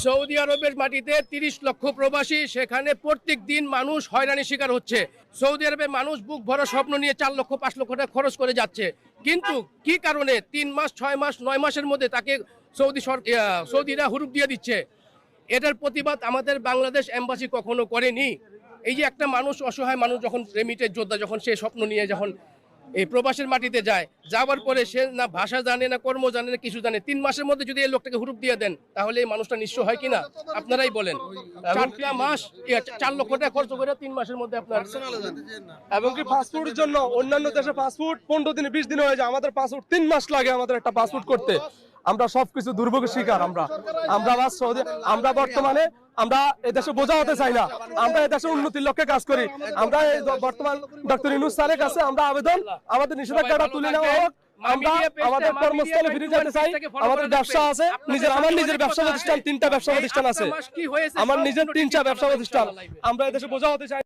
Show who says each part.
Speaker 1: Saudi আরবের মাটিতে ৩০ লক্ষ প্রবাসী, সেখানে প্রত্যেক দিন মানুষ হয়রানির শিকার হচ্ছে। সৌদি আরবে মানুষ বুক ভরা স্বপ্ন নিয়ে 4 লক্ষ 5 লক্ষ টাকা খরচ করে যাচ্ছে, কিন্তু কি কারণে 3 মাস 6 মাস 9 মাসের মধ্যে তাকে সৌদিরা হুরুপ দিয়ে দিচ্ছে। এটার প্রতিবাদ আমাদের বাংলাদেশ এম্বাসি কখনো করেনি। এই যে একটা মানুষ, অসহায় মানুষ, যখন রেমিটের যোদ্ধা, যখন সে স্বপ্ন নিয়ে যখন এই প্রবাসের মাটিতে যায়, যাওয়ার পরে সে না ভাষা জানে, না কর্ম জানে, না কিছু জানে, 3 মাসের মধ্যে যদি এই লোকটাকে হুরুপ দিয়ে দেন, তাহলে এই মানুষটা নিঃস্ব হয় কিনা আপনারাই বলেন। 4টা মাস 4 লক্ষ টাকা খরচ করে 3 মাসের মধ্যে আপনার,
Speaker 2: এবং কি পাসপোর্টের জন্য অন্যান্য দেশে পাসপোর্ট 15 দিনে 20 দিনে হয়ে যায়, আমাদের পাসপোর্ট 3 মাস লাগে আমাদের একটা পাসপোর্ট করতে। আমরা সবকিছু দুর্ভোগের শিকার। আমরা বর্তমানে আমরা এদেশে বোঝা হতে চাই না, আমরা এদেশে উন্নতির লক্ষ্যে কাজ করি। আমরা বর্তমান ডক্টর ইউনূস স্যারের কাছে আমরা আবেদন, আমাদের নিষেধাজ্ঞাটা তুলে নেওয়া হোক। আমরা আমাদের কর্মস্থলে ফিরে যেতে চাই। আমাদের ব্যবসা আছে, আমার নিজের ব্যবসা প্রতিষ্ঠান, 3টা ব্যবসা প্রতিষ্ঠান আছে, আমার নিজের 3টা ব্যবসা প্রতিষ্ঠান। আমরা এদেশে বোঝা হতে চাই।